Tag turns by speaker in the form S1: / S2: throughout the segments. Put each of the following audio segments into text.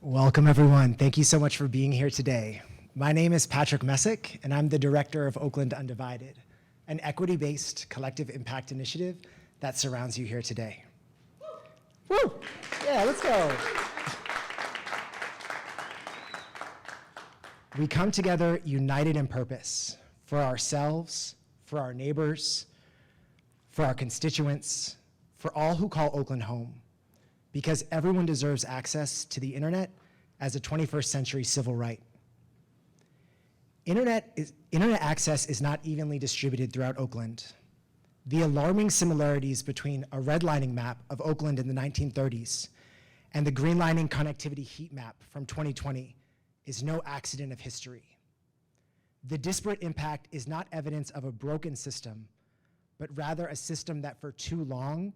S1: Welcome, everyone. Thank you so much for being here today. My name is Patrick Messick, and I'm the director of Oakland Undivided, an equity-based collective impact initiative that surrounds you here today. Woo! Yeah, let's go. We come together united in purpose for ourselves, for our neighbors, for our constituents, for all who call Oakland home, because everyone deserves access to the internet as a 21st century civil right. Internet access is not evenly distributed throughout Oakland. The alarming similarities between a redlining map of Oakland in the 1930s and the greenlining connectivity heat map from 2020 is no accident of history. The disparate impact is not evidence of a broken system, but rather a system that for too long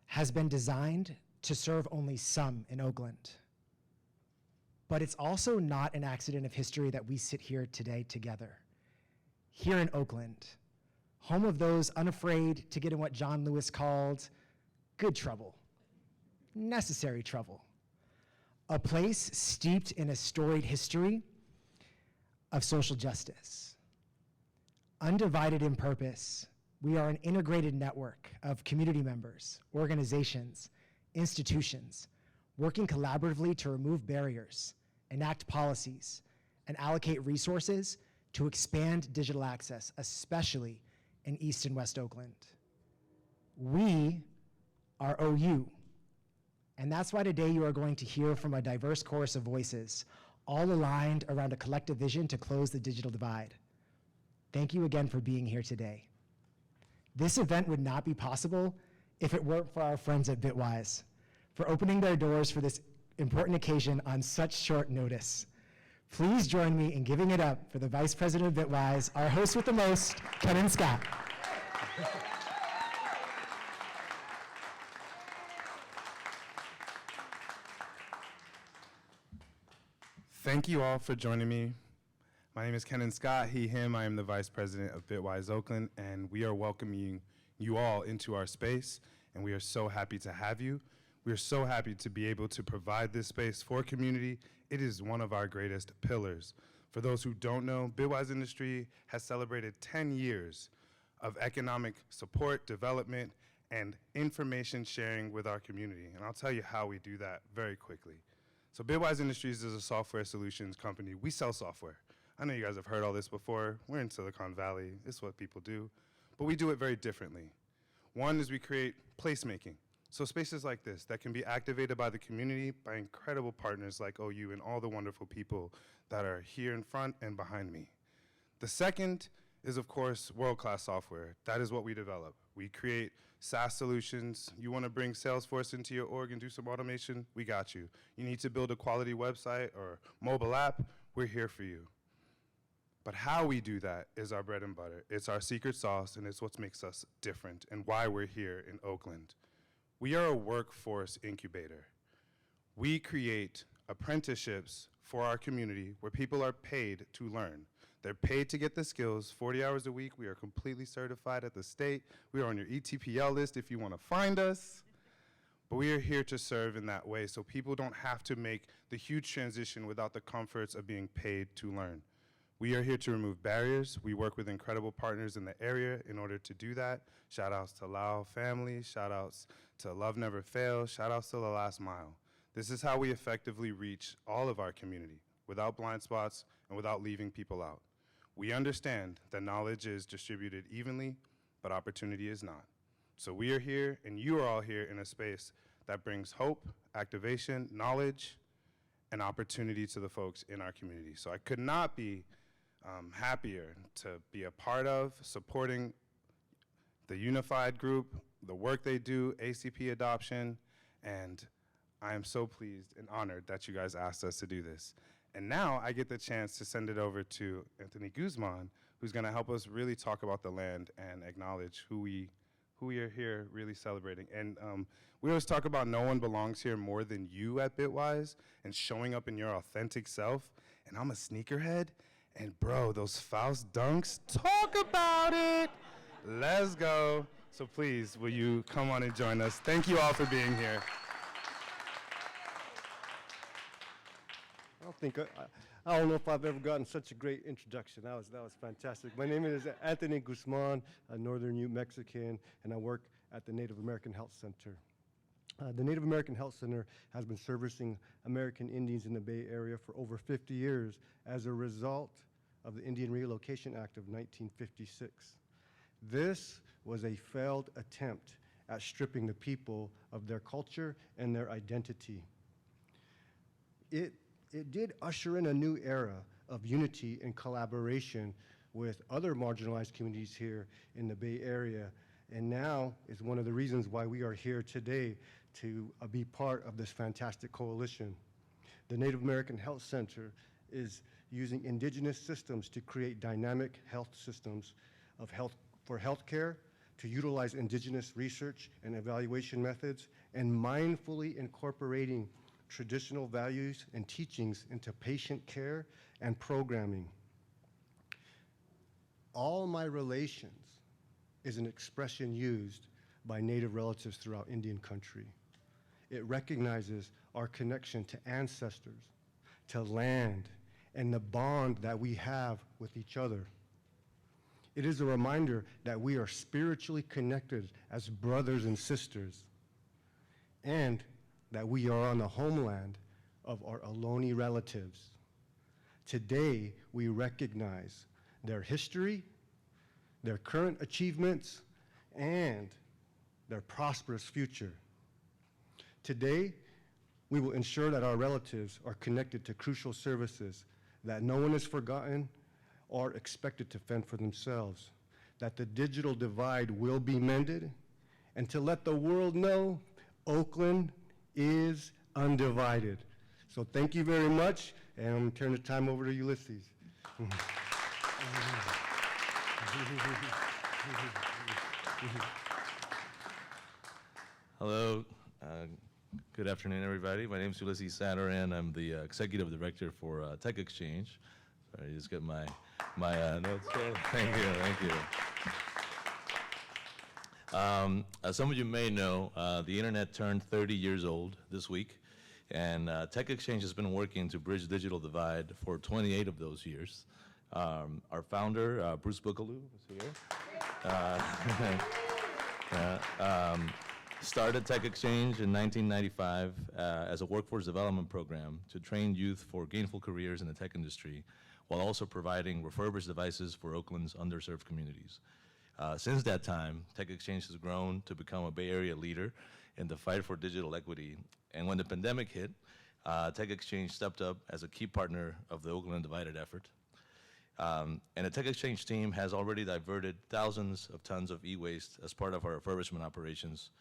S1: has been designed to serve only some in Oakland. But it's also not an accident of history that we sit here today together, here in Oakland, home of those unafraid to get in what John Lewis called good trouble, necessary trouble, a place steeped in a storied history of social justice. Undivided in purpose, we are an integrated network of community members, organizations, institutions, working collaboratively to remove barriers, enact policies, and allocate resources to expand digital access, especially in East and West Oakland. We are OU, and that's why today you are going to hear from a diverse chorus of voices, all aligned around a collective vision to close the digital divide. Thank you again for being here today. This event would not be possible if it weren't for our friends at Bitwise, for opening their doors for this important occasion on such short notice. Please join me in giving it up for the Vice President of Bitwise, our host with the most, Kenan Scott.
S2: Thank you all for joining me. My name is Kenan Scott, he, him. I am the Vice President of Bitwise Oakland, and we are welcoming you all into our space, and we are so happy to have you. We are so happy to be able to provide this space for community. It is one of our greatest pillars. For those who don't know, Bitwise Industry has celebrated 10 years of economic support, development, and information sharing with our community. And I'll tell you how we do that very quickly. So Bitwise Industries is a software solutions company. We sell software. I know you guys have heard all this before. We're in Silicon Valley. It's what people do. But we do it very differently. One is we create placemaking. So spaces like this that can be activated by the community, by incredible partners like OU and all the wonderful people that are here in front and behind me. The second is, of course, world-class software. That is what we develop. We create SaaS solutions. You want to bring Salesforce into your org and do some automation? We got you. You need to build a quality website or mobile app? We're here for you. But how we do that is our bread and butter. It's our secret sauce, and it's what makes us different and why we're here in Oakland. We are a workforce incubator. We create apprenticeships for our community where people are paid to learn. They're paid to get the skills, 40 hours a week. We are completely certified at the state. We are on your ETPL list if you want to find us. But we are here to serve in that way so people don't have to make the huge transition without the comforts of being paid to learn. We are here to remove barriers. We work with incredible partners in the area in order to do that. Shout outs to Lau Family, shout outs to Love Never Fails, shout outs to The Last Mile. This is how we effectively reach all of our community without blind spots and without leaving people out. We understand that knowledge is distributed evenly, but opportunity is not. So we are here, and you are all here in a space that brings hope, activation, knowledge, and opportunity to the folks in our community. So I could not be happier to be a part of, supporting the Unified Group, the work they do, ACP adoption, and I am so pleased and honored that you guys asked us to do this. And now I get the chance to send it over to Anthony Guzman, who's gonna help us really talk about the land and acknowledge who we are here really celebrating. And we always talk about no one belongs here more than you at Bitwise and showing up in your authentic self. And I'm a sneakerhead, and bro, those Faust dunks, talk about it. Let's go. So please, will you come on and join us? Thank you all for being here.
S3: think I don't know if I've ever gotten such a great introduction. That was fantastic. My name is Anthony Guzman, a Northern Ute Mexican, and I work at the Native American Health Center. The Native American Health Center has been servicing American Indians in the Bay Area for over 50 years as a result of the Indian Relocation Act of 1956. This was a failed attempt at stripping the people of their culture and their identity. It did usher in a new era of unity and collaboration with other marginalized communities here in the Bay Area, and now is one of the reasons why we are here today to be part of this fantastic coalition. The Native American Health Center is using indigenous systems to create dynamic health systems for healthcare, to utilize indigenous research and evaluation methods, and mindfully incorporating traditional values and teachings into patient care and programming. All my relations is an expression used by Native relatives throughout Indian country. It recognizes our connection to ancestors, to land, and the bond that we have with each other. It is a reminder that we are spiritually connected as brothers and sisters, and that we are on the homeland of our Ohlone relatives. Today, we recognize their history, their current achievements, and their prosperous future. Today, we will ensure that our relatives are connected to crucial services, that no one is forgotten or expected to fend for themselves, that the digital divide will be mended, and to let the world know Oakland is undivided. So thank you very much, and I'm going to turn the time over to Ulysses.
S4: Hello, good afternoon, everybody. My name is Ulysses Sadaran. I'm the executive director for Tech Exchange. Sorry, I just get my notes here. Thank you. As some of you may know, the internet turned 30 years old this week, and Tech Exchange has been working to bridge the digital divide for 28 of those years. Our founder, Bruce Bookaloo, is here. Started Tech Exchange in 1995 as a workforce development program to train youth for gainful careers in the tech industry, while also providing refurbished devices for Oakland's underserved communities. Since that time, Tech Exchange has grown to become a Bay Area leader in the fight for digital equity. And when the pandemic hit, Tech Exchange stepped up as a key partner of the Oakland Divided effort. And the Tech Exchange team has already diverted thousands of tons of e-waste as part of our refurbishment operations,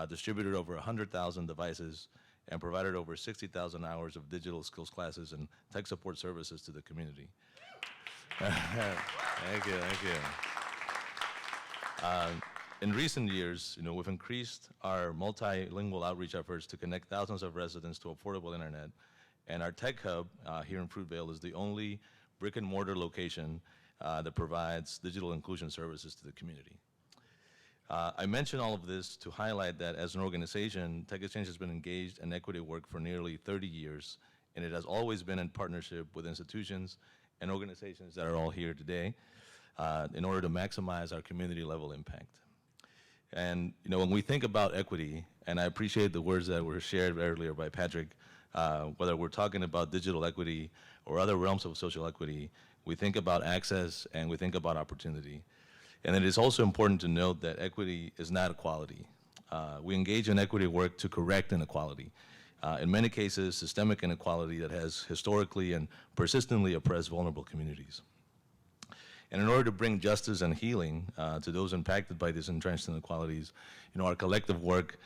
S4: distributed over 100,000 devices, and provided over 60,000 hours of digital skills classes and tech support services to the community. Thank you. In recent years, we've increased our multilingual outreach efforts to connect thousands of residents to affordable internet, and our tech hub here in Fruitvale is the only brick and mortar location that provides digital inclusion services to the community. I mention all of this to highlight that as an organization, Tech Exchange has been engaged in equity work for nearly 30 years, and it has always been in partnership with institutions and organizations that are all here today in order to maximize our community level impact. And when we think about equity, and I appreciate the words that were shared earlier by Patrick, whether we're talking about digital equity or other realms of social equity, we think about access and we think about opportunity. And it is also important to note that equity is not equality. We engage in equity work to correct inequality. In many cases, systemic inequality that has historically and persistently oppressed vulnerable communities. And in order to bring justice and healing to those impacted by these entrenched inequalities, our collective work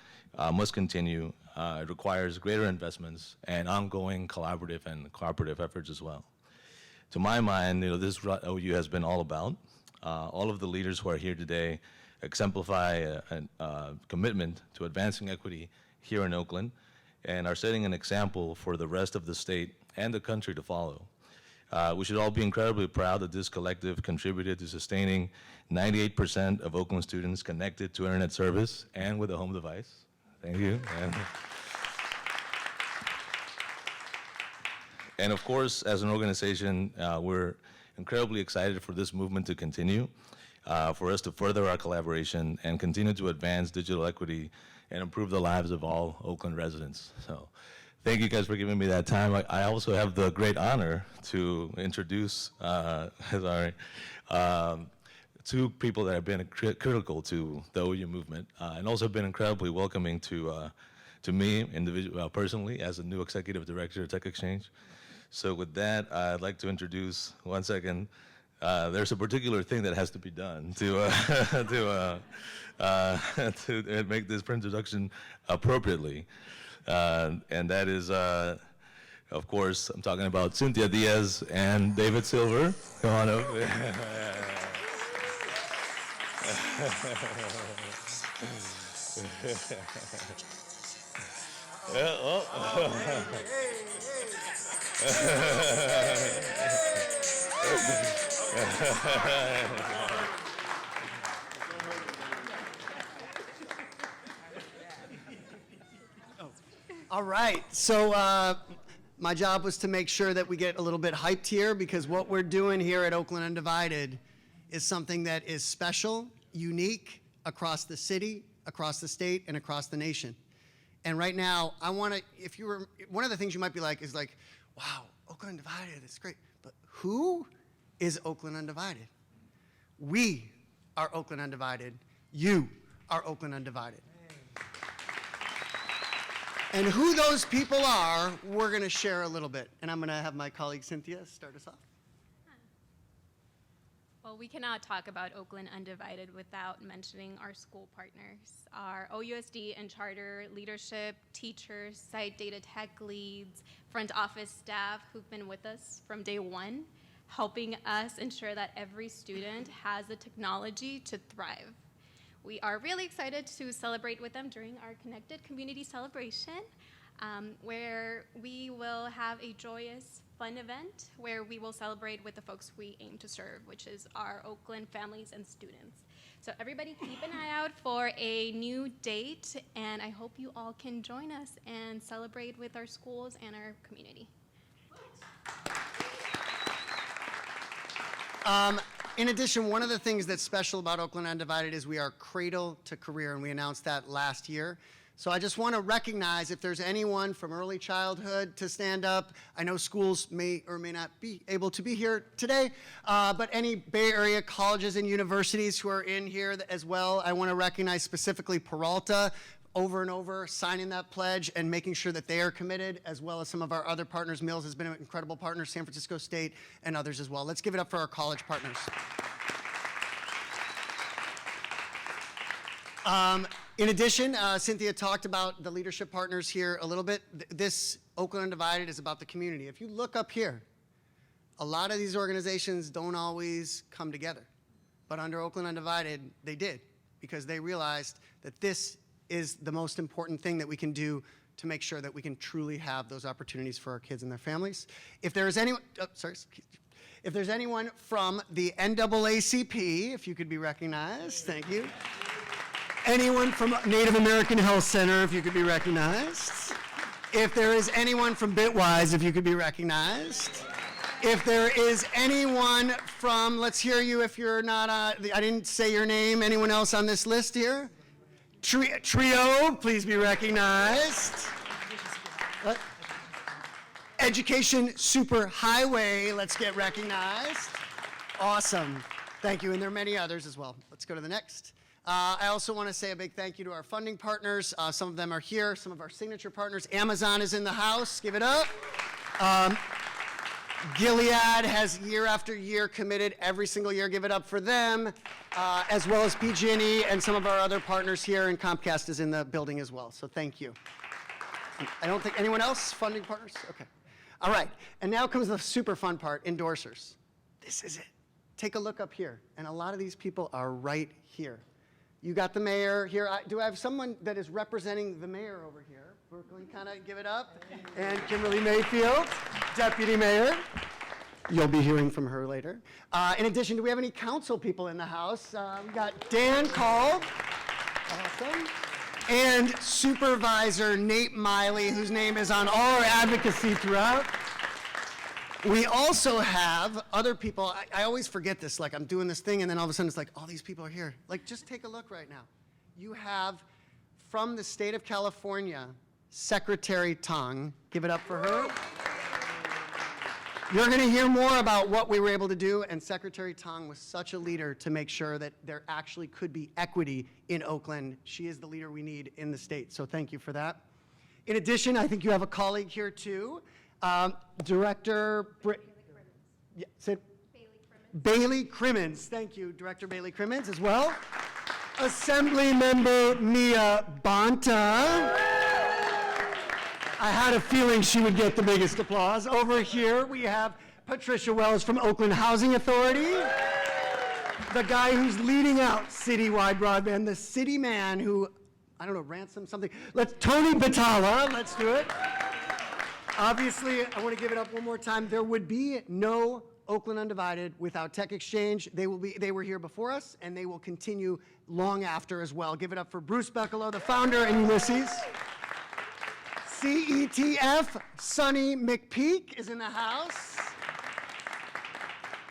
S4: must continue. It requires greater investments and ongoing collaborative and cooperative efforts as well. To my mind, this is what OU has been all about. All of the leaders who are here today exemplify a commitment to advancing equity here in Oakland and are setting an example for the rest of the state and the country to follow. We should all be incredibly proud that this collective contributed to sustaining 98% of Oakland students connected to internet service and with a home device. Thank you. And of course, as an organization, we're incredibly excited for this movement to continue, for us to further our collaboration and continue to advance digital equity and improve the lives of all Oakland residents. So thank you guys for giving me that time. I also have the great honor to introduce two people that have been critical to the OU movement, and also been incredibly welcoming to me personally as a new executive director of Tech Exchange. So with that, I'd like to introduce, one second, there's a particular thing that has to be done to make this introduction appropriately. And that is, of course, I'm talking about Cynthia Diaz and David Silver. Come on up.
S5: All right, so my job was to make sure that we get a little bit hyped here, because what we're doing here at Oakland Undivided is something that is special, unique across the city, across the state, and across the nation. And right now, I want to, if you were, one of the things you might be like is like, wow, Oakland Undivided, it's great. But who is Oakland Undivided? We are Oakland Undivided. You are Oakland Undivided. And who those people are, we're going to share a little bit. And I'm going to have my colleague Cynthia start us off.
S6: Well, we cannot talk about Oakland Undivided without mentioning our school partners, our OUSD and charter leadership, teachers, site data tech leads, front office staff who've been with us from day one, helping us ensure that every student has the technology to thrive. We are really excited to celebrate with them during our Connected Community Celebration, where we will have a joyous, fun event where we will celebrate with the folks we aim to serve, which is our Oakland families and students. So everybody keep an eye out for a new date, and I hope you all can join us and celebrate with our schools and our community.
S5: In addition, one of the things that's special about Oakland Undivided is we are cradle to career, and we announced that last year. So I just want to recognize if there's anyone from early childhood to stand up. I know schools may or may not be able to be here today, but any Bay Area colleges and universities who are in here as well, I want to recognize specifically Peralta, over and over, signing that pledge and making sure that they are committed, as well as some of our other partners. Mills has been an incredible partner, San Francisco State, and others as well. Let's give it up for our college partners. In addition, Cynthia talked about the leadership partners here a little bit. This Oakland Undivided is about the community. If you look up here, a lot of these organizations don't always come together. But under Oakland Undivided, they did, because they realized that this is the most important thing that we can do to make sure that we can truly have those opportunities for our kids and their families. If there is anyone, if there's anyone from the NAACP, if you could be recognized, thank you. Anyone from Native American Health Center, if you could be recognized. If there is anyone from Bitwise, if you could be recognized. If there is anyone from, let's hear you if you're not, I didn't say your name, anyone else on this list here? Trio, please be recognized. Education Superhighway, let's get recognized. Awesome, thank you, and there are many others as well. Let's go to the next. I also want to say a big thank you to our funding partners. Some of them are here, some of our signature partners. Amazon is in the house, give it up. Gilead has year after year committed every single year, give it up for them, as well as PG&E and some of our other partners here, and Comcast is in the building as well, so thank you. I don't think anyone else, funding partners? Okay. All right, and now comes the super fun part, endorsers. This is it. Take a look up here, and a lot of these people are right here. You got the mayor here. Do I have someone that is representing the mayor over here? Brooklyn, kind of give it up. And Kimberly Mayfield, deputy mayor. You'll be hearing from her later. In addition, do we have any council people in the house? We got Dan Call. Awesome. And Supervisor Nate Miley, whose name is on all our advocacy throughout. We also have other people. I always forget this, like I'm doing this thing and then all of a sudden it's like, all these people are here. Like, just take a look right now. You have, from the state of California, Secretary Tong. Give it up for her. You're going to hear more about what we were able to do, and Secretary Tong was such a leader to make sure that there actually could be equity in Oakland. She is the leader we need in the state, so thank you for that. In addition, I think you have a colleague here too, Director Bailey Crimmins. Thank you, Director Bailey Crimmins as well. Assembly Member Mia Bonta. I had a feeling she would get the biggest applause. Over here, we have Patricia Wells from Oakland Housing Authority, the guy who's leading out citywide broadband, the city man who, I don't know, ransom something. Tony Batala, let's do it. Obviously, I want to give it up one more time. There would be no Oakland Undivided without Tech Exchange. They were here before us, and they will continue long after as well. Give it up for Bruce Beccolo, the founder, and Ulysses. CETF, Sonny McPeak is in the house.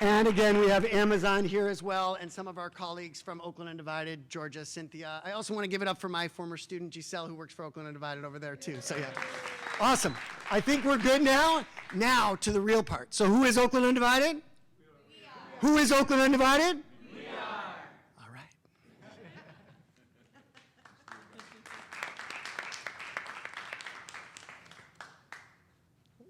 S5: And again, we have Amazon here as well, and some of our colleagues from Oakland Undivided, Georgia, Cynthia. I also want to give it up for my former student, Giselle, who works for Oakland Undivided over there too. So yeah, awesome. I think we're good now. Now to the real part. So who is Oakland Undivided? We are. Who is Oakland Undivided? We are. All right.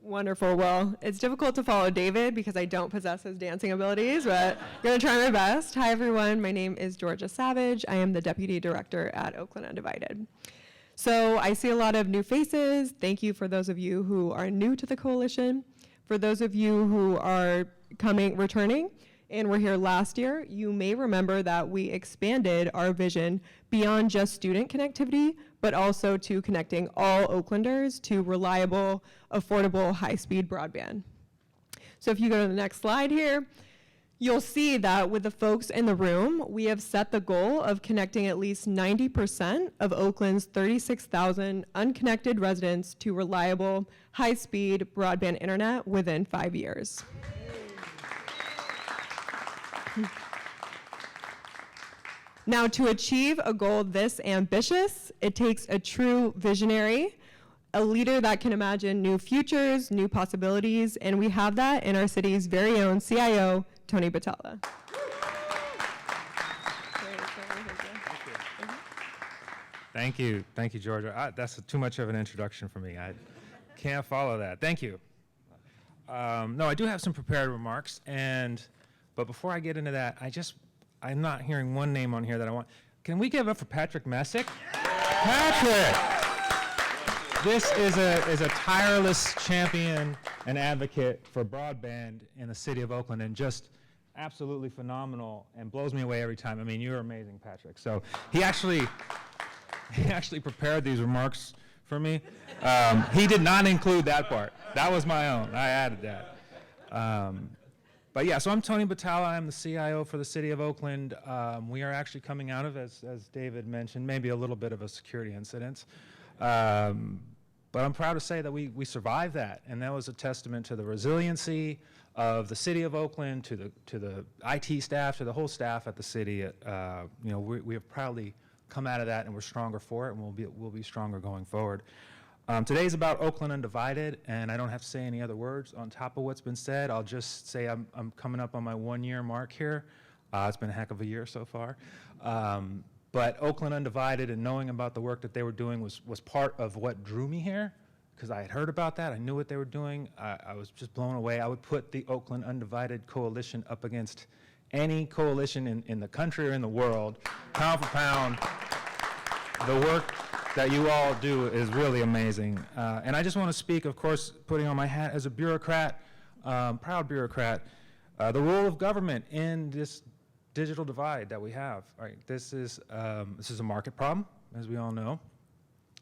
S7: Wonderful. Well, it's difficult to follow David because I don't possess his dancing abilities, but I'm going to try my best. Hi, everyone. My name is Georgia Savage. I am the Deputy Director at Oakland Undivided. So I see a lot of new faces. Thank you for those of you who are new to the coalition. For those of you who are returning, and were here last year, you may remember that we expanded our vision beyond just student connectivity, but also to connecting all Oaklanders to reliable, affordable, high-speed broadband. So if you go to the next slide here, you'll see that with the folks in the room, we have set the goal of connecting at least 90% of Oakland's 36,000 unconnected residents to reliable, high-speed broadband internet within 5 years. Now, to achieve a goal this ambitious, it takes a true visionary, a leader that can imagine new futures, new possibilities, and we have that in our city's very own CIO, Tony Batala.
S8: Thank you, Georgia. That's too much of an introduction for me. I can't follow that. Thank you. No, I do have some prepared remarks, but before I get into that, I'm not hearing one name on here that I want. Can we give up for Patrick Messick? Patrick! This is a tireless champion and advocate for broadband in the city of Oakland, and just absolutely phenomenal and blows me away every time. I mean, you're amazing, Patrick. So he actually prepared these remarks for me. He did not include that part. That was my own. I added that. But yeah, so I'm Tony Batala. I'm the CIO for the city of Oakland. We are actually coming out of, as David mentioned, maybe a little bit of a security incident. But I'm proud to say that we survived that, and that was a testament to the resiliency of the city of Oakland, to the IT staff, to the whole staff at the city. We have proudly come out of that, and we're stronger for it, and we'll be stronger going forward. Today is about Oakland Undivided, and I don't have to say any other words on top of what's been said. I'll just say I'm coming up on my 1-year mark here. It's been a heck of a year so far. But Oakland Undivided and knowing about the work that they were doing was part of what drew me here, because I had heard about that. I knew what they were doing. I was just blown away. I would put the Oakland Undivided Coalition up against any coalition in the country or in the world, pound for pound. The work that you all do is really amazing. And I just want to speak, of course, putting on my hat as a bureaucrat, proud bureaucrat, the role of government in this digital divide that we have. Right? This is a market problem, as we all know,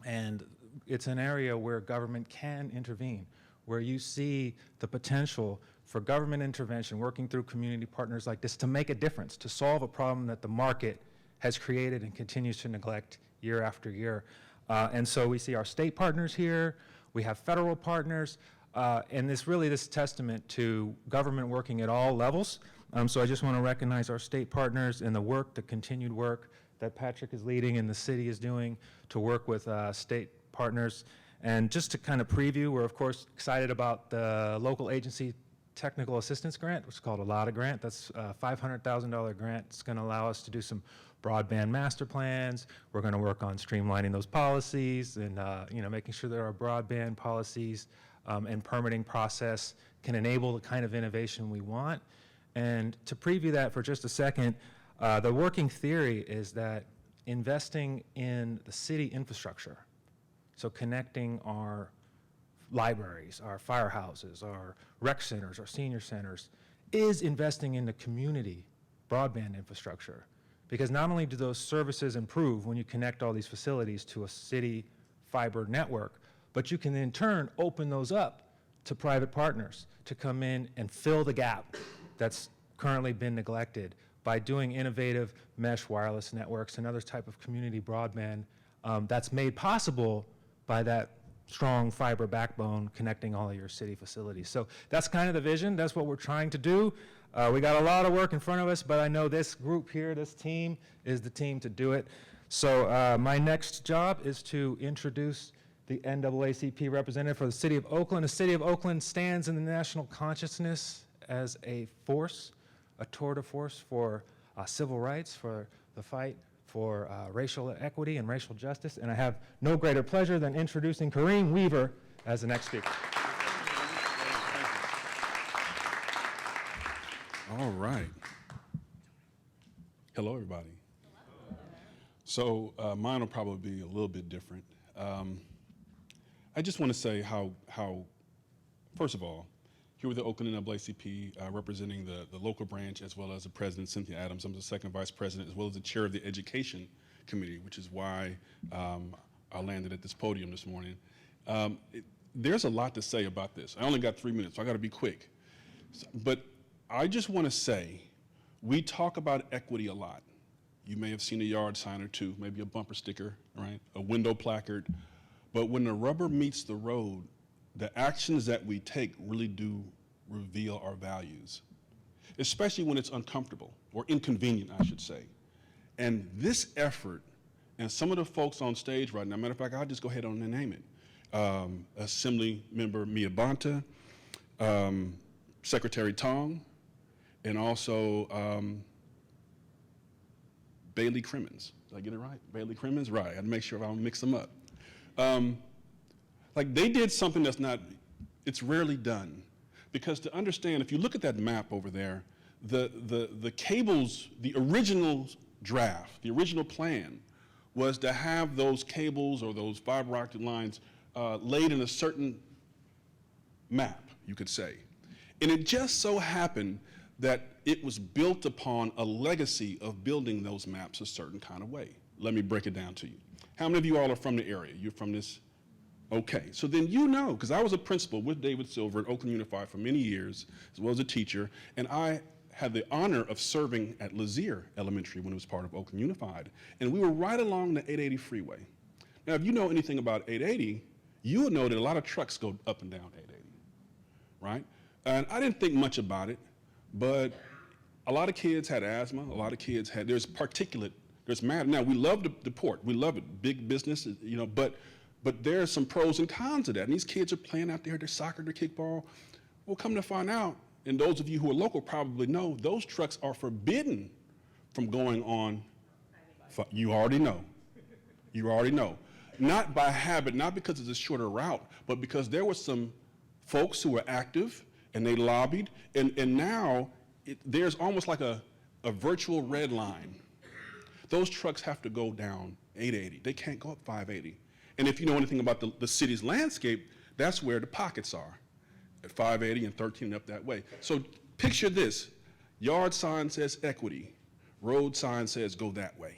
S8: and it's an area where government can intervene, where you see the potential for government intervention, working through community partners like this to make a difference, to solve a problem that the market has created and continues to neglect year after year. And so we see our state partners here, we have federal partners, And this testament to government working at all levels. So I just want to recognize our state partners and the work, the continued work that Patrick is leading and the city is doing to work with state partners. And just to kind of preview, we're of course excited about the local agency technical assistance grant, which is called a LADA grant. That's a $500,000 grant. It's going to allow us to do some broadband master plans. We're going to work on streamlining those policies and making sure that our broadband policies and permitting process can enable the kind of innovation we want. And to preview that for just a second, the working theory is that investing in the city infrastructure, so connecting our libraries, our firehouses, our rec centers, our senior centers, is investing in the community broadband infrastructure. Because not only do those services improve when you connect all these facilities to a city fiber network, but you can in turn open those up to private partners to come in and fill the gap that's currently been neglected by doing innovative mesh wireless networks and other type of community broadband that's made possible by that strong fiber backbone connecting all of your city facilities. So that's kind of the vision. That's what we're trying to do. We got a lot of work in front of us, but I know this group here, this team, is the team to do it. So my next job is to introduce the NAACP representative for the City of Oakland. The City of Oakland stands in the national consciousness as a force, a tour de force for civil rights, for the fight for racial equity and racial justice. And I have no greater pleasure than introducing Kareem Weaver as the next speaker.
S9: All right. Hello, everybody. So mine will probably be a little bit different. I just want to say how, first of all, here with the Oakland NAACP, representing the local branch as well as the president, Cynthia Adams. I'm the second vice president as well as the chair of the education committee, which is why I landed at this podium this morning. There's a lot to say about this. I only got 3 minutes, so I got to be quick. But I just want to say, we talk about equity a lot. You may have seen a yard sign or two, maybe a bumper sticker, right? A window placard. But when the rubber meets the road, the actions that we take really do reveal our values, especially when it's uncomfortable or inconvenient, I should say. And this effort, and some of the folks on stage right now, matter of fact, I'll just go ahead on and name it. Assembly Member Mia Bonta, Secretary Tong, and also Bailey Crimmins. Did I get it right? Bailey Crimmins? Right, I had to make sure I don't mix them up. Like they did something that's not, it's rarely done. Because to understand, if you look at that map over there, the cables, the original draft, the original plan was to have those cables or those fiber optic lines laid in a certain map, you could say. And it just so happened that it was built upon a legacy of building those maps a certain kind of way. Let me break it down to you. How many of you all are from the area? You're from this? Okay, so then you know, because I was a principal with David Silver at Oakland Unified for many years, as well as a teacher, and I had the honor of serving at Lazier Elementary when it was part of Oakland Unified, and we were right along the 880 freeway. Now, if you know anything about 880, you would know that a lot of trucks go up and down 880, right? And I didn't think much about it, but a lot of kids had asthma, a lot of kids had, there's particulate, there's matter. Now, we love the port, we love it, big business, you know, but there are some pros and cons of that. And these kids are playing out there, their soccer, their kickball. Well, come to find out, and those of you who are local probably know, those trucks are forbidden from going on. You already know. You already know. Not by habit, not because it's a shorter route, but because there were some folks who were active and they lobbied, and now there's almost like a virtual red line. Those trucks have to go down 880. They can't go up 580. And if you know anything about the city's landscape, that's where the pockets are, at 580 and 13 and up that way. So picture this. Yard sign says equity. Road sign says go that way.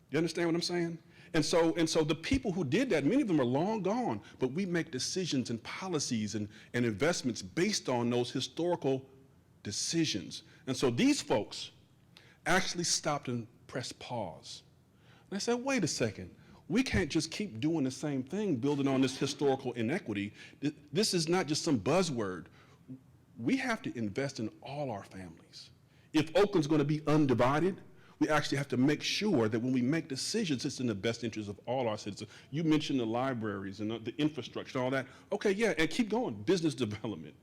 S9: You understand what I'm saying? And so the people who did that, many of them are long gone, but we make decisions and policies and investments based on those historical decisions. And so these folks actually stopped and pressed pause. And I said, wait a second. We can't just keep doing the same thing, building on this historical inequity. This is not just some buzzword. We have to invest in all our families. If Oakland's going to be undivided, we actually have to make sure that when we make decisions, it's in the best interest of all our citizens. You mentioned the libraries and the infrastructure and all that. Okay, yeah, and keep going. Business development,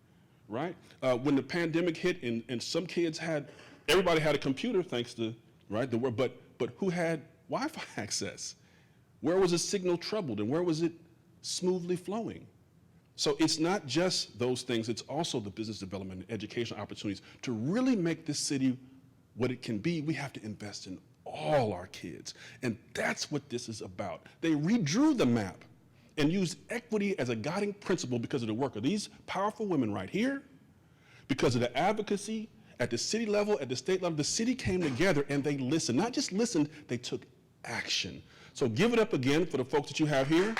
S9: right? When the pandemic hit and some kids everybody had a computer thanks to, right? But who had Wi-Fi access? Where was the signal troubled and where was it smoothly flowing? So it's not just those things, it's also the business development and educational opportunities. To really make this city what it can be, we have to invest in all our kids. And that's what this is about. They redrew the map and used equity as a guiding principle because of the work of these powerful women right here, because of the advocacy at the city level, at the state level. The city came together and they listened. Not just listened, they took action. So give it up again for the folks that you have here.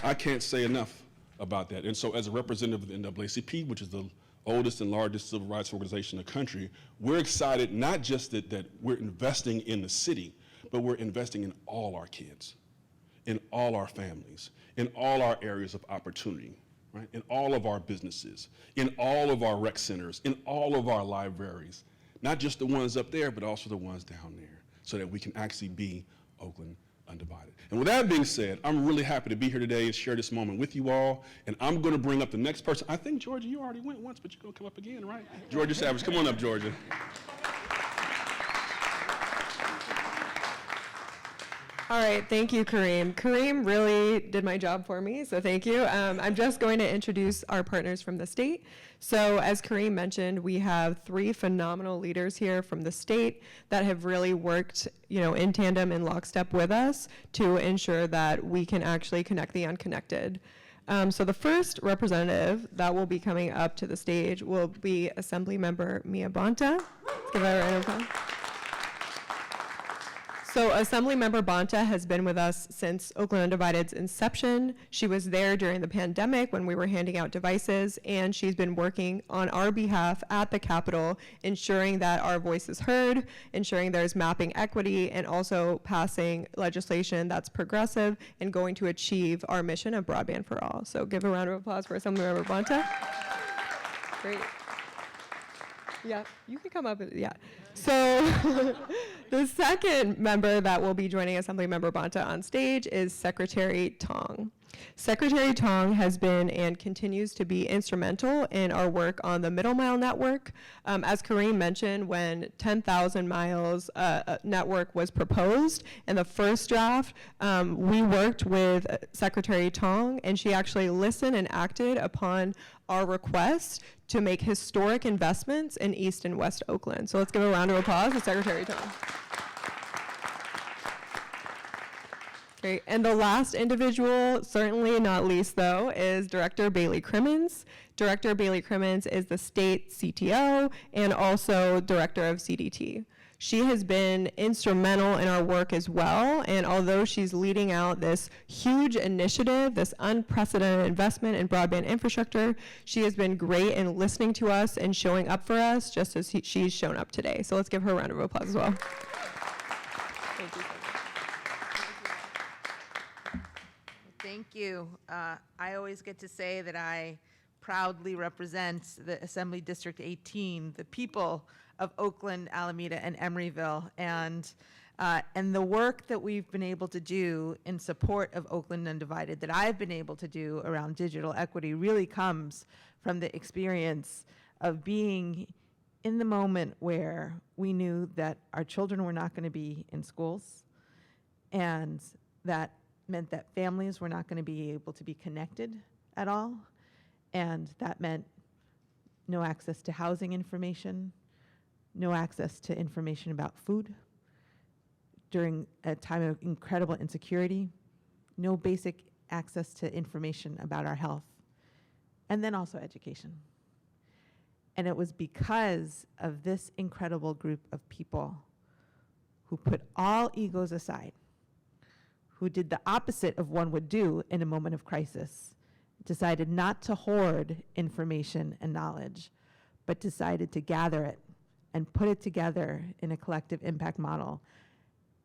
S9: I can't say enough about that. And so as a representative of the NAACP, which is the oldest and largest civil rights organization in the country, we're excited not just that we're investing in the city, but we're investing in all our kids, in all our families, in all our areas of opportunity, right? In all of our businesses, in all of our rec centers, in all of our libraries, not just the ones up there, but also the ones down there, so that we can actually be Oakland undivided. And with that being said, I'm really happy to be here today and share this moment with you all. And I'm going to bring up the next person. I think, Georgia, you already went once, but you're going to come up again, right? Georgia Savage, come on up, Georgia.
S7: All right, thank you, Kareem. Kareem really did my job for me, so thank you. I'm just going to introduce our partners from the state. So as Kareem mentioned, we have 3 phenomenal leaders here from the state that have really worked, in tandem and lockstep with us to ensure that we can actually connect the unconnected. So the first representative that will be coming up to the stage will be Assemblymember Mia Bonta. Let's give her a round of applause. So Assemblymember Bonta has been with us since Oakland Undivided's inception. She was there during the pandemic when we were handing out devices, and she's been working on our behalf at the Capitol, ensuring that our voice is heard, ensuring there's mapping equity, and also passing legislation that's progressive and going to achieve our mission of broadband for all. So give a round of applause for Assemblymember Bonta. Great. Yeah, you can come up, yeah. So the second member that will be joining Assemblymember Bonta on stage is Secretary Tong. Secretary Tong has been and continues to be instrumental in our work on the Middle Mile Network. As Kareem mentioned, when 10,000 miles network was proposed in the first draft, we worked with Secretary Tong, and she actually listened and acted upon our request to make historic investments in East and West Oakland. So let's give a round of applause to Secretary Tong. Great. And the last individual, certainly not least though, is Director Bailey Crimmins. Director Bailey Crimmins is the state CTO and also Director of CDT. She has been instrumental in our work as well, and although she's leading out this huge initiative, this unprecedented investment in broadband infrastructure, she has been great in listening to us and showing up for us just as she's shown up today. So let's give her a round of applause as well. Thank you.
S10: Thank you. I always get to say that I proudly represent the Assembly District 18, the people of Oakland, Alameda, and Emeryville, and the work that we've been able to do in support of Oakland Undivided, that I've been able to do around digital equity, really comes from the experience of being in the moment where we knew that our children were not going to be in schools, and that meant that families were not going to be able to be connected at all, and that meant no access to housing information, no access to information about food during a time of incredible insecurity, no basic access to information about our health, and then also education. And it was because of this incredible group of people who put all egos aside, who did the opposite of one would do in a moment of crisis, decided not to hoard information and knowledge, but decided to gather it and put it together in a collective impact model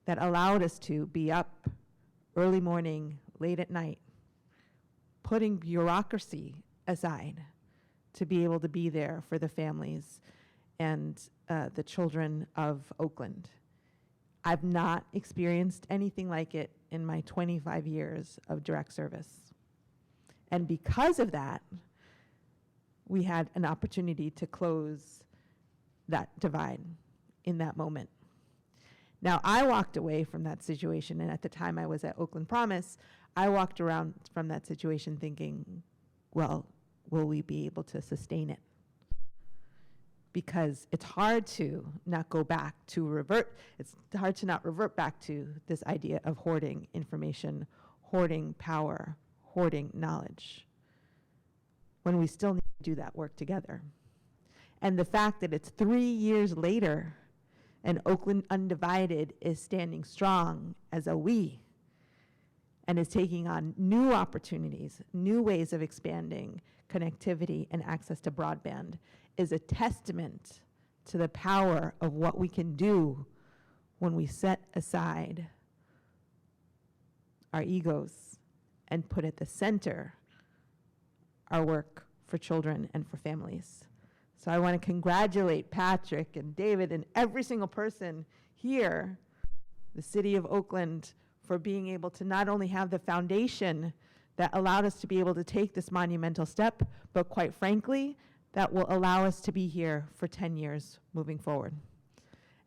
S10: that allowed us to be up early morning, late at night, putting bureaucracy aside to be able to be there for the families and the children of Oakland. I've not experienced anything like it in my 25 years of direct service. And because of that, we had an opportunity to close that divide in that moment. Now, I walked away from that situation, and at the time I was at Oakland Promise, I walked around from that situation thinking, well, will we be able to sustain it? Because it's hard to not go back to revert, it's hard to not revert back to this idea of hoarding information, hoarding power, hoarding knowledge, when we still need to do that work together. And the fact that it's 3 years later and Oakland Undivided is standing strong as a we and is taking on new opportunities, new ways of expanding connectivity and access to broadband is a testament to the power of what we can do when we set aside our egos and put at the center our work for children and for families. So I want to congratulate Patrick and David and every single person here, the city of Oakland, for being able to not only have the foundation that allowed us to be able to take this monumental step, but quite frankly, that will allow us to be here for 10 years moving forward.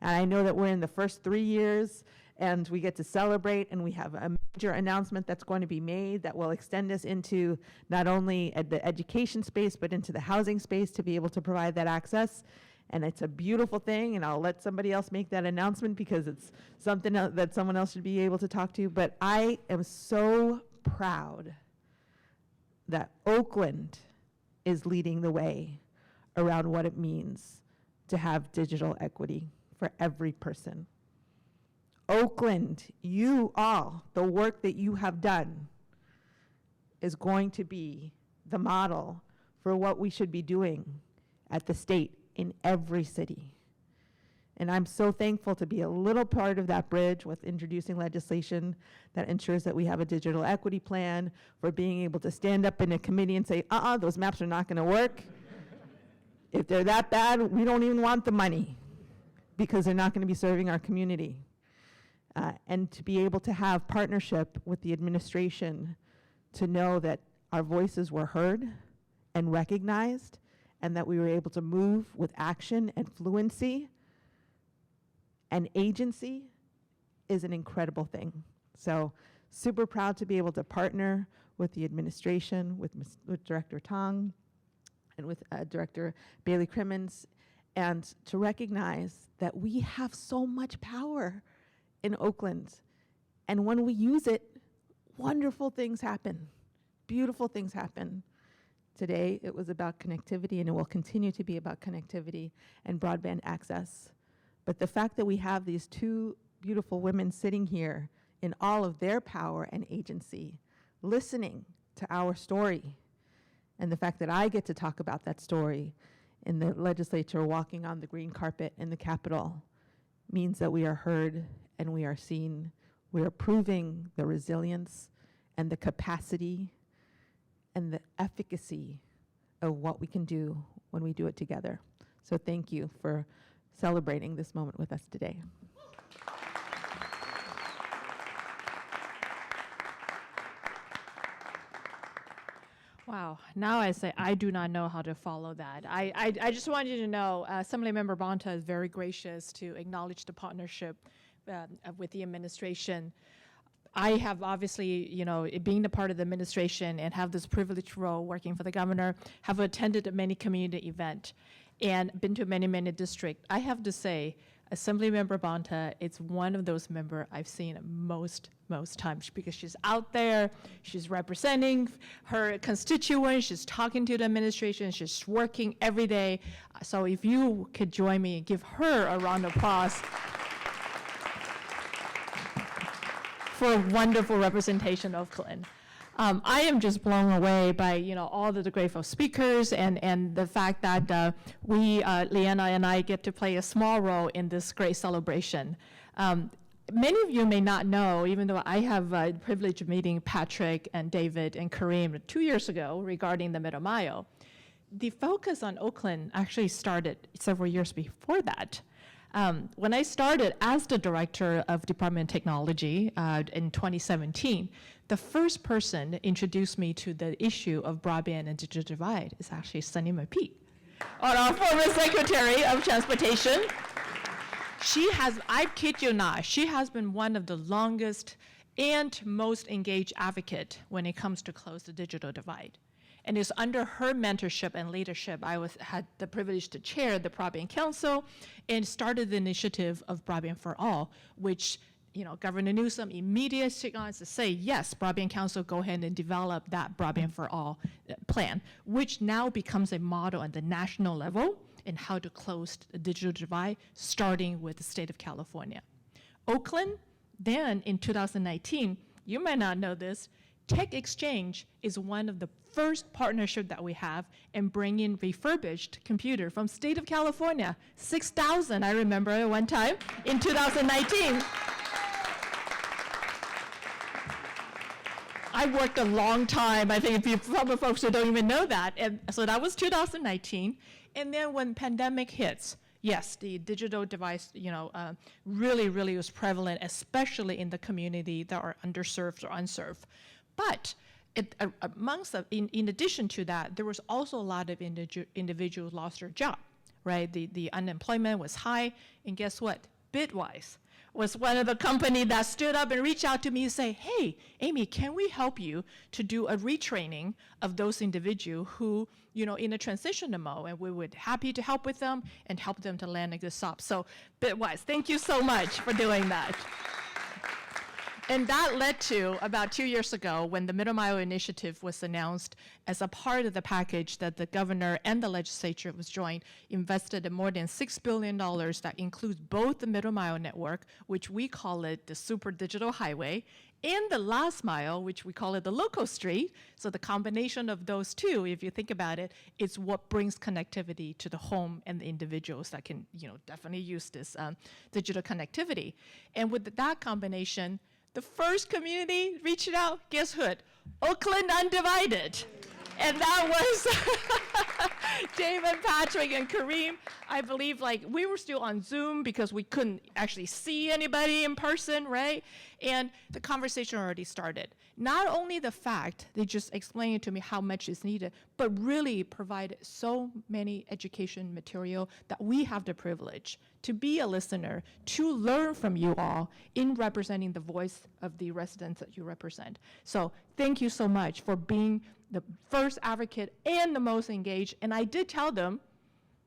S10: And I know that we're in the first 3 years and we get to celebrate, and we have a major announcement that's going to be made that will extend us into not only the education space, but into the housing space to be able to provide that access. And it's a beautiful thing, and I'll let somebody else make that announcement because it's something that someone else should be able to talk to. But I am so proud that Oakland is leading the way around what it means to have digital equity for every person. Oakland, you all, the work that you have done is going to be the model for what we should be doing at the state in every city. And I'm so thankful to be a little part of that bridge with introducing legislation that ensures that we have a digital equity plan, for being able to stand up in a committee and say, those maps are not going to work. If they're that bad, we don't even want the money because they're not going to be serving our community. And to be able to have partnership with the administration to know that our voices were heard and recognized, and that we were able to move with action and fluency and agency is an incredible thing. So super proud to be able to partner with the administration, with Director Tong, and with Director Bailey Crimmins, and to recognize that we have so much power in Oakland. And when we use it, wonderful things happen, beautiful things happen. Today, it was about connectivity, and it will continue to be about connectivity and broadband access. But the fact that we have these two beautiful women sitting here in all of their power and agency, listening to our story, and the fact that I get to talk about that story in the legislature, walking on the green carpet in the Capitol, means that we are heard and we are seen. We are proving the resilience and the capacity and the efficacy of what we can do when we do it together. So thank you for celebrating this moment with us today.
S11: Wow. Now I say I do not know how to follow that. I just want you to know Assemblymember Bonta is very gracious to acknowledge the partnership with the administration. I have obviously, being a part of the administration and have this privileged role working for the governor, have attended many community events and been to many, many districts. I have to say, Assemblymember Bonta, it's one of those members I've seen most times because she's out there, she's representing her constituents, she's talking to the administration, she's working every day. So if you could join me, give her a round of applause for a wonderful representation of Oakland. I am just blown away by all the grateful speakers and the fact that Leanna and I get to play a small role in this great celebration. Many of you may not know, even though I have the privilege of meeting Patrick and David and Kareem 2 years ago regarding the Middle Mile. The focus on Oakland actually started several years before that. When I started as the director of Department of Technology in 2017, the first person to introduce me to the issue of broadband and digital divide is actually Sunny McPeak, our former Secretary of Transportation. She has, I kid you not, she has been one of the longest and most engaged advocate when it comes to close the digital divide. And it's under her mentorship and leadership I had the privilege to chair the Broadband Council and started the initiative of Broadband for All, which Governor Newsom immediately took on to say, yes, Broadband Council, go ahead and develop that Broadband for All plan, which now becomes a model at the national level in how to close the digital divide, starting with the state of California. Oakland, then in 2019, you might not know this, Tech Exchange is one of the first partnership that we have in bringing refurbished computer from state of California, 6,000 I remember at one time in 2019. I worked a long time. I think some folks who don't even know that. And so that was 2019. And then when pandemic hits, yes, the digital device, really was prevalent, especially in the community that are underserved or unserved. But in addition to that, there was also a lot of individuals lost their job, right? The unemployment was high, and guess what? Bitwise was one of the company that stood up and reached out to me and say, hey, Amy, can we help you to do a retraining of those individuals who, in a transition mode, and we would happy to help with them and help them to land a good job. So Bitwise, thank you so much for doing that. And that led to, about 2 years ago, when the Middle Mile Initiative was announced as a part of the package that the governor and the legislature was joined, invested in more than $6 billion that includes both the Middle Mile network, which we call it the super digital highway, and the last mile, which we call it the local street. So the combination of those two, if you think about it, is what brings connectivity to the home and the individuals that can, definitely use this digital connectivity. And with that combination, the first community reached out, guess who? Oakland Undivided. And that was David, Patrick, and Kareem. I believe we were still on Zoom because we couldn't actually see anybody in person, right? And the conversation already started. Not only the fact, they just explained to me how much is needed, but really provided so many education material that we have the privilege to be a listener, to learn from you all in representing the voice of the residents that you represent. So thank you so much for being the first advocate and the most engaged. And I did tell them,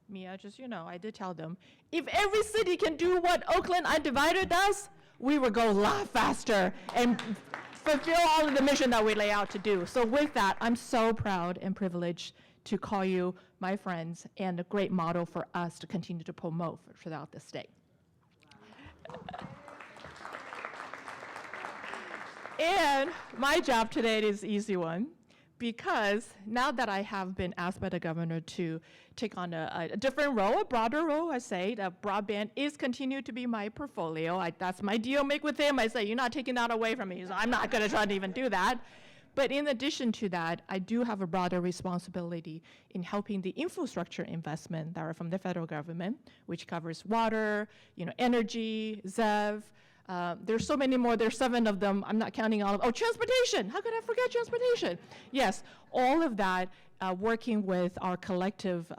S11: Mia, I did tell them, if every city can do what Oakland Undivided does, we will go a lot faster and fulfill all of the mission that we lay out to do. So with that, I'm so proud and privileged to call you my friends and a great model for us to continue to promote throughout the state. And my job today is an easy one, because now that I have been asked by the governor to take on a different role, a broader role, I say, that broadband is continued to be my portfolio. That's my deal make with him. I say, you're not taking that away from me. So I'm not going to try to even do that. But in addition to that, I do have a broader responsibility in helping the infrastructure investment that are from the federal government, which covers water, energy, ZEV. There's so many more. There's 7 of them. I'm not counting all of them. Oh, transportation. How could I forget transportation? Yes, all of that, working with our collective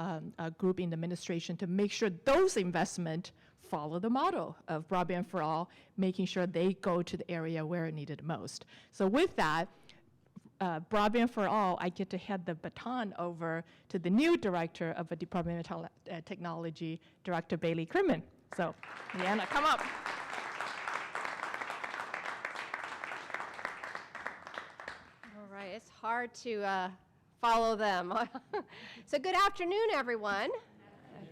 S11: group in the administration to make sure those investments follow the model of Broadband for All, making sure they go to the area where it needed most. So with that, Broadband for All, I get to hand the baton over to the new director of the Department of Technology, Director Bailey Crimmin. So, Leanna, come up.
S12: All right, it's hard to follow them. So good afternoon, everyone.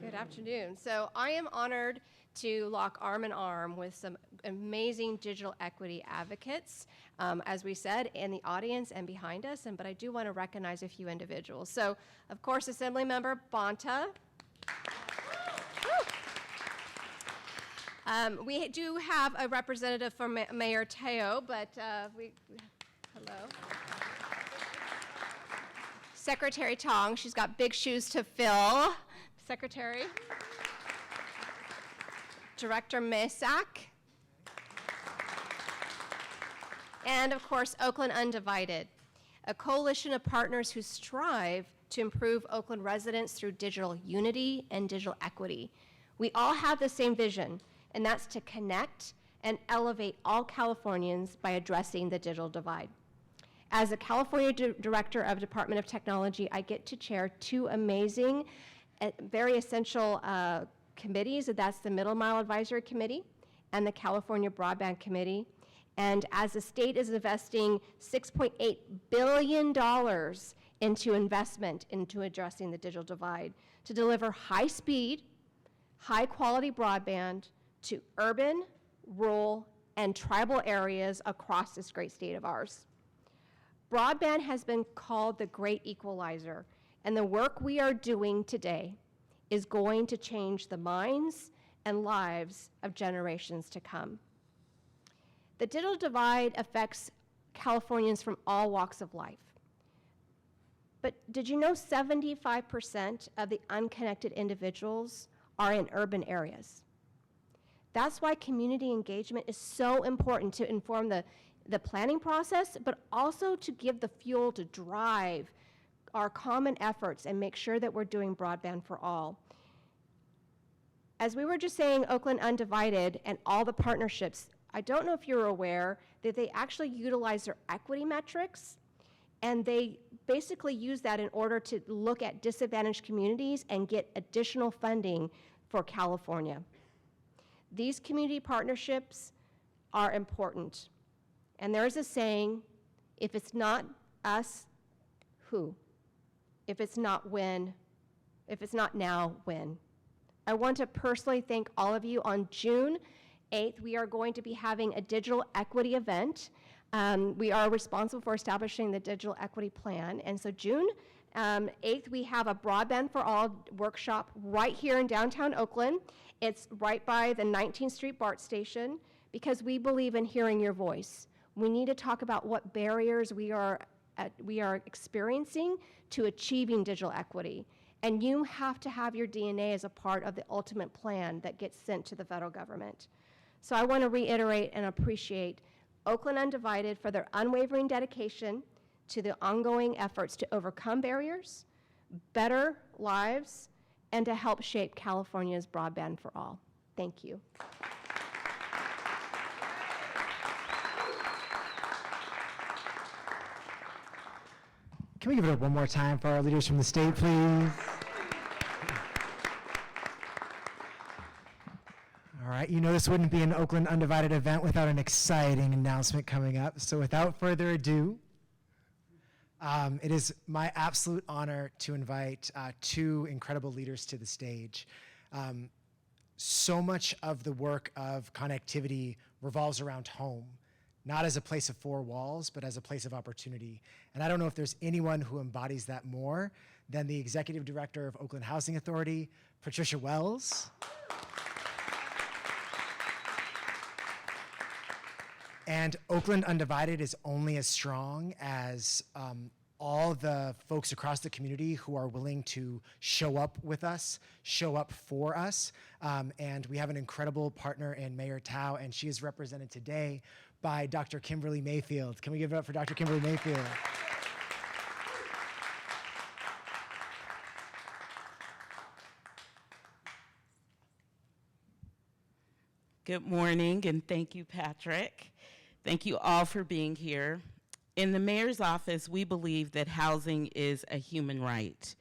S12: Good afternoon. So I am honored to lock arm in arm with some amazing digital equity advocates, as we said, in the audience and behind us. But I do want to recognize a few individuals. So, of course, Assemblymember Bonta. We do have a representative from Mayor Teo, but hello. Secretary Tong, she's got big shoes to fill. Secretary. Director Mesak. And of course, Oakland Undivided, a coalition of partners who strive to improve Oakland residents through digital unity and digital equity. We all have the same vision, and that's to connect and elevate all Californians by addressing the digital divide. As a California Director of Department of Technology, I get to chair two amazing, very essential committees. That's the Middle Mile Advisory Committee and the California Broadband Committee. And as the state is investing $6.8 billion into investment into addressing the digital divide to deliver high-speed, high-quality broadband to urban, rural, and tribal areas across this great state of ours. Broadband has been called the great equalizer, and the work we are doing today is going to change the minds and lives of generations to come. The digital divide affects Californians from all walks of life. But did you know 75% of the unconnected individuals are in urban areas? That's why community engagement is so important to inform the planning process, but also to give the fuel to drive our common efforts and make sure that we're doing broadband for all. As we were just saying, Oakland Undivided and all the partnerships, I don't know if you're aware that they actually utilize their equity metrics, and they basically use that in order to look at disadvantaged communities and get additional funding for California. These community partnerships are important. And there is a saying, if it's not us, who? If it's not when? If it's not now, when? I want to personally thank all of you. On June 8th, we are going to be having a digital equity event. We are responsible for establishing the digital equity plan. And so June 8th, we have a Broadband for All workshop right here in downtown Oakland. It's right by the 19th Street BART station, because we believe in hearing your voice. We need to talk about what barriers we are experiencing to achieving digital equity. And you have to have your DNA as a part of the ultimate plan that gets sent to the federal government. So I want to reiterate and appreciate Oakland Undivided for their unwavering dedication to the ongoing efforts to overcome barriers, better lives, and to help shape California's broadband for all. Thank you.
S1: Can we give it up one more time for our leaders from the state, please? All right, you know this wouldn't be an Oakland Undivided event without an exciting announcement coming up. So without further ado, it is my absolute honor to invite two incredible leaders to the stage. So much of the work of connectivity revolves around home, not as a place of four walls, but as a place of opportunity. And I don't know if there's anyone who embodies that more than the Executive Director of Oakland Housing Authority, Patricia Wells. And Oakland Undivided is only as strong as all the folks across the community who are willing to show up with us, show up for us. And we have an incredible partner in Mayor Tao, and she is represented today by Dr. Kimberly Mayfield. Can we give it up for Dr. Kimberly Mayfield?
S13: Good morning, and thank you, Patrick. Thank you all for being here. In the mayor's office, we believe that housing is a human right.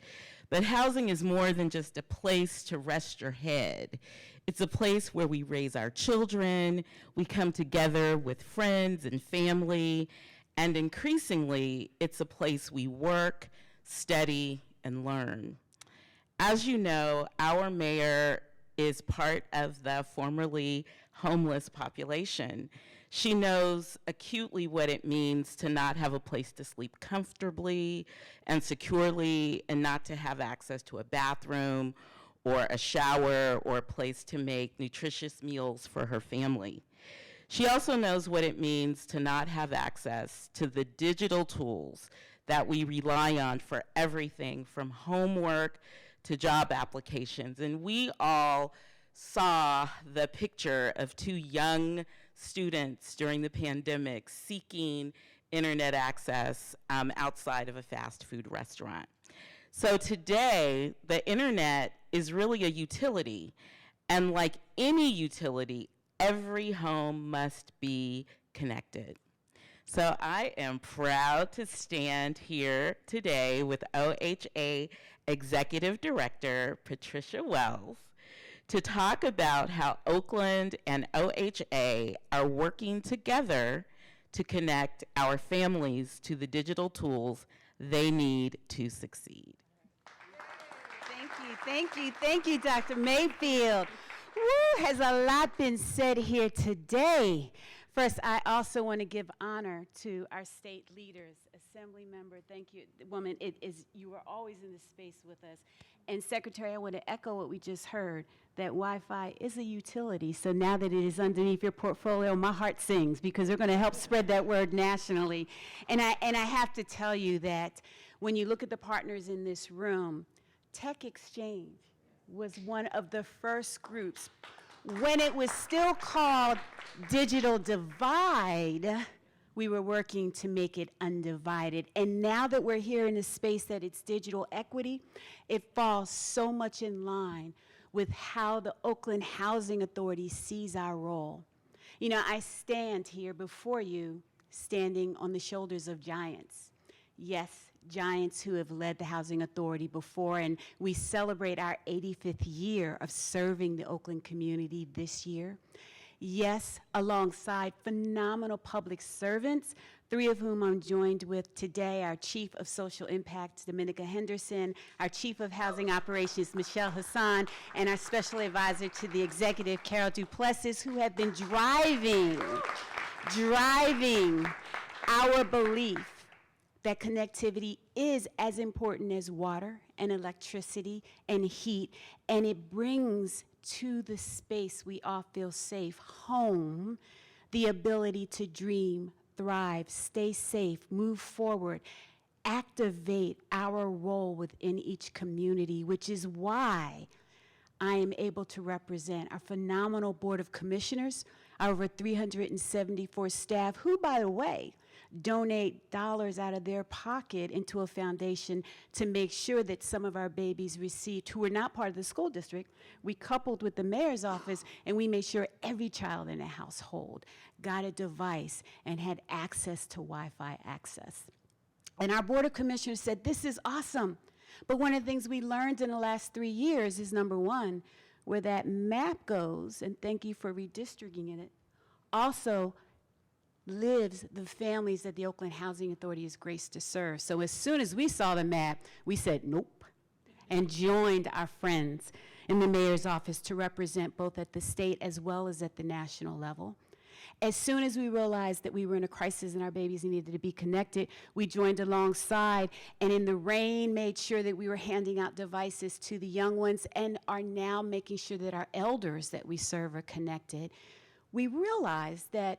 S13: But housing is more than just a place to rest your head. It's a place where we raise our children, we come together with friends and family, and increasingly, it's a place we work, study, and learn. As you know, our mayor is part of the formerly homeless population. She knows acutely what it means to not have a place to sleep comfortably and securely, and not to have access to a bathroom or a shower or a place to make nutritious meals for her family. She also knows what it means to not have access to the digital tools that we rely on for everything from homework to job applications. And we all saw the picture of two young students during the pandemic seeking internet access outside of a fast food restaurant. So today, the internet is really a utility. And like any utility, every home must be connected. So I am proud to stand here today with OHA Executive Director Patricia Wells to talk about how Oakland and OHA are working together to connect our families to the digital tools they need to succeed.
S14: Thank you, Dr. Mayfield. Woo, has a lot been said here today. First, I also want to give honor to our state leaders, Assembly Member, thank you, woman, you are always in this space with us. And Secretary, I want to echo what we just heard, that Wi-Fi is a utility. So now that it is underneath your portfolio, my heart sings, because they're going to help spread that word nationally. And I have to tell you that when you look at the partners in this room, Tech Exchange was one of the first groups. When it was still called Digital Divide, we were working to make it undivided. And now that we're here in a space that it's digital equity, it falls so much in line with how the Oakland Housing Authority sees our role. You know, I stand here before you, standing on the shoulders of giants. Yes, giants who have led the Housing Authority before, and we celebrate our 85th year of serving the Oakland community this year. Yes, alongside phenomenal public servants, 3 of whom I'm joined with today, our Chief of Social Impact, Dominica Henderson, our Chief of Housing Operations, Michelle Hassan, and our Special Advisor to the Executive, Carol Duplessis, who have been driving our belief that connectivity is as important as water and electricity and heat, and it brings to the space we all feel safe, home, the ability to dream, thrive, stay safe, move forward, activate our role within each community, which is why I am able to represent our phenomenal Board of Commissioners, our over 374 staff, who, by the way, donate dollars out of their pocket into a foundation to make sure that some of our babies received, who were not part of the school district, we coupled with the mayor's office, and we made sure every child in a household got a device and had access to Wi-Fi access. And our Board of Commissioners said, this is awesome. But one of the things we learned in the last 3 years is, number one, where that map goes, and thank you for redistricting it, also lives the families that the Oakland Housing Authority is graced to serve. So as soon as we saw the map, we said nope, and joined our friends in the mayor's office to represent both at the state as well as at the national level. As soon as we realized that we were in a crisis and our babies needed to be connected, we joined alongside, and in the rain made sure that we were handing out devices to the young ones, and are now making sure that our elders that we serve are connected. We realized that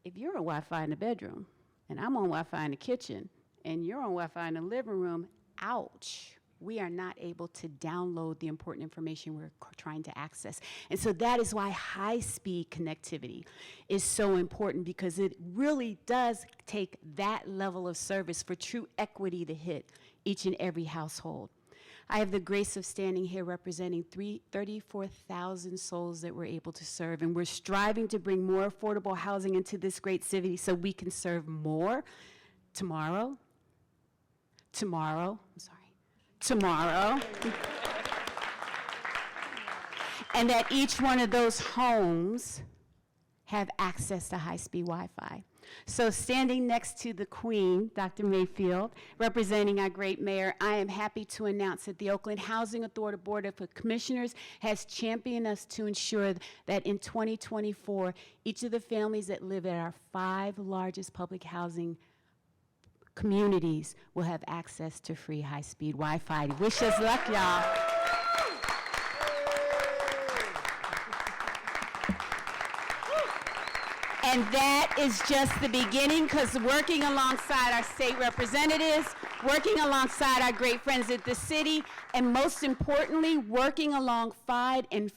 S14: if you're on Wi-Fi in the bedroom, and I'm on Wi-Fi in the kitchen, and you're on Wi-Fi in the living room, ouch, we are not able to download the important information we're trying to access. And so that is why high-speed connectivity is so important, because it really does take that level of service for true equity to hit each and every household. I have the grace of standing here representing 34,000 souls that we're able to serve, and we're striving to bring more affordable housing into this great city so we can serve more tomorrow, and that each one of those homes have access to high-speed Wi-Fi. So standing next to the Queen, Dr. Mayfield, representing our great mayor, I am happy to announce that the Oakland Housing Authority Board of Commissioners has championed us to ensure that in 2024, each of the families that live at our 5 largest public housing communities will have access to free high-speed Wi-Fi. Wish us luck, y'all. And that is just the beginning, because working alongside our state representatives, working alongside our great friends at the city, and most importantly, working alongside and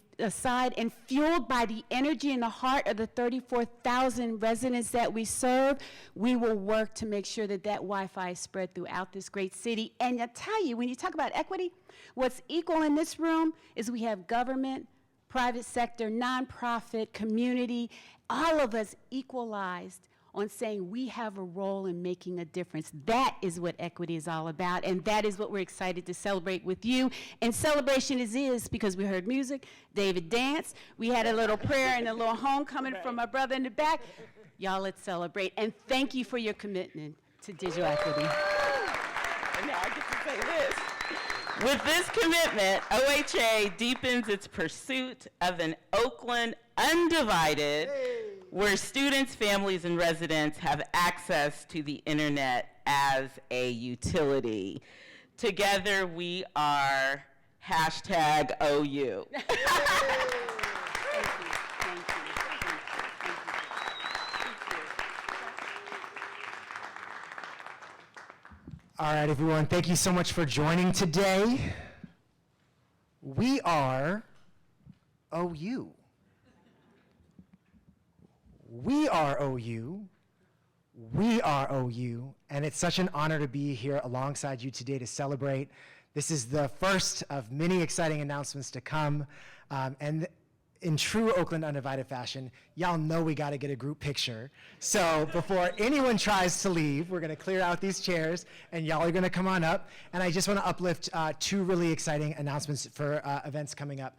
S14: fueled by the energy and the heart of the 34,000 residents that we serve, we will work to make sure that that Wi-Fi is spread throughout this great city. And I tell you, when you talk about equity, what's equal in this room is we have government, private sector, nonprofit, community, all of us equalized on saying we have a role in making a difference. That is what equity is all about, and that is what we're excited to celebrate with you. And celebration is because we heard music, David danced, we had a little prayer and a little homecoming from my brother in the back. Y'all, let's celebrate, and thank you for your commitment to digital equity.
S13: And now I get to say this. With this commitment, OHA deepens its pursuit of an Oakland undivided, where students, families, and residents have access to the internet as a utility. Together, we are #OU.
S1: All right, everyone, thank you so much for joining today. We are OU. We are OU. We are OU. And it's such an honor to be here alongside you today to celebrate. This is the first of many exciting announcements to come. And in true Oakland Undivided fashion, y'all know we got to get a group picture. So before anyone tries to leave, we're going to clear out these chairs, and y'all are going to come on up. And I just want to uplift 2 really exciting announcements for events coming up.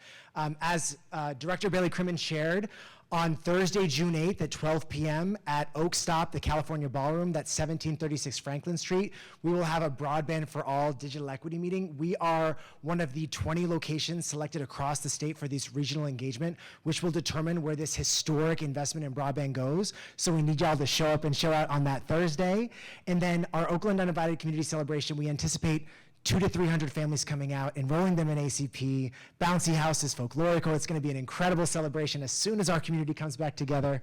S1: As Director Bailey Crimmin shared, on Thursday, June 8th at 12 p.m. at Oak Stop, the California Ballroom, that's 1736 Franklin Street, we will have a Broadband for All digital equity meeting. We are one of the 20 locations selected across the state for this regional engagement, which will determine where this historic investment in broadband goes. So we need y'all to show up and show out on that Thursday. And then our Oakland Undivided Community Celebration, we anticipate 200 to 300 families coming out, enrolling them in ACP, bouncy houses, folklorico. It's going to be an incredible celebration. As soon as our community comes back together,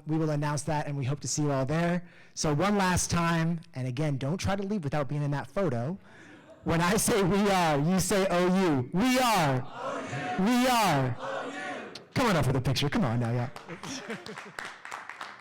S1: we will announce that, and we hope to see you all there. So one last time, and again, don't try to leave without being in that photo. When I say we are, you say OU. We are. OU. We are. OU. Come on up for the picture. Come on now, yeah.